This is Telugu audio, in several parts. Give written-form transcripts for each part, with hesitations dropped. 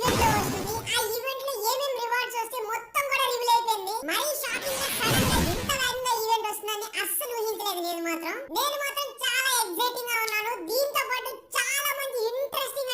ఈవెంట్ లో వస్తుంది. ఆ ఈవెంట్ లో ఏమేం రివార్డ్స్ వస్తే మొత్తం కూడా రివీల్ అయిపోయింది. మరి షాకింగ్ గా సడన్ గా ఇంత వేగంగా ఈవెంట్ వస్తుందని అస్సలు ఊహించలేదు నేను మాత్రం చాలా ఎక్సైటింగ్ గా ఉన్నాను. దీంతో పాటు చాలా మంది ఇంట్రెస్టింగ్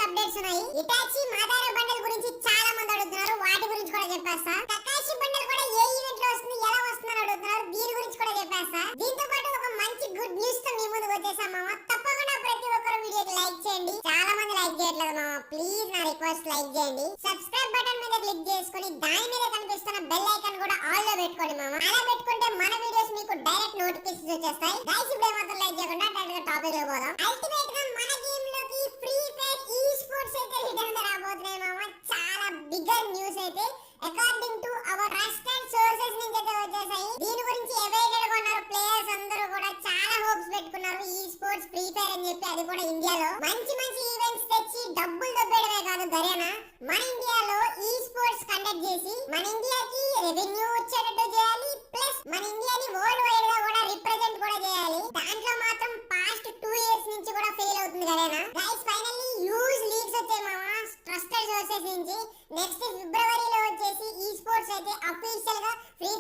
అప్డేట్స్ ఉన్నాయి. ఇటాచి మాదార బండల్ గురించి చాలా మంది అడుగుతున్నారు, వాటి గురించి కూడా చెప్పేస్తా. కకాషి బండల్ కూడా ఏ ఈవెంట్ లో వస్తుంది, ఎలా వస్తుందని అడుగుతున్నారు, దీని గురించి కూడా చెప్పేస్తా. దీంతో పాటు ఒక మంచి గుడ్ న్యూస్ తో మీ ముందుకు వచ్చేసాం మామ. తప్పకుండా ప్రతి ఒక్కరు వీడియోకి లైక్ చేయండి. చాలా మంది లైక్ చేయట్లేదు మామ, ప్లీజ్ నా రిక్వెస్ట్ లైక్ చేయండి. సబ్స్క్రైబ్ బటన్ మీద క్లిక్ చేసుకొని దాని మీద కనిపిస్తున్న బెల్ ఐకాన్ కూడా ఆల్ లో పెట్టుకోండి మామ. అలా పెట్టుకుంటే మన వీడియోస్ మీకు డైరెక్ట్ నోటిఫికేషన్స్ వచ్చేస్తాయి. గైస్ ఇప్పుడు మాత్రం లైక్ చేయకుండా డైరెక్ట్ గా టాపిక్ లో పోదాం. అల్టిమేట్ గా మన గేమ్ లోకి ఫ్రీ ఫైర్ ఈ స్పోర్ట్స్ అయితే రిటర్న్ రాబోతున్నాయి మామ. చాలా బిగ్గర్ న్యూస్ అయితే according to our trusted sources నుంచి అయితే వచ్చేసాయి. దీని గురించి ఎవైటెడ్ గా ఉన్నారు ప్లేయర్స్ అందరూ కూడా చాలా హోప్స్ పెట్టుకున్నారు. ఈ స్పోర్ట్స్ ఫ్రీ ఫైర్ అని చెప్పి, అది కూడా ఇండియాలో మంచి మంచి ఈవెంట్స్ తెచ్చి డబ్బులు దొబ్బేయడమే కాదు గరేనా, మన ఇండియాలో ఈ స్పోర్ట్స్ కండక్ట్ చేసి మన ఇండియాకి రెవెన్యూ వచ్చేటట్టు చేయాలి. ప్లస్ మన ఇండియాని వరల్డ్ వైడ్ గా కూడా రిప్రజెంట్ కూడా చేయాలి. దాంట్లో మాత్రం పాస్ట్ 2 ఇయర్స్ నుంచి కూడా ఫెయిల్ అవుతుంది గరేనా. గైస్ ఫైనల్లీ హ్యూజ్ లీగ్స్ వచ్చాయి మామ ట్రస్టెడ్ సోర్సెస్ నుంచి. నెక్స్ట్ ఫిబ్రవరిలో వచ్చేసి ఈ స్పోర్ట్స్ అయితే అఫీషియల్ గా ఫ్రీ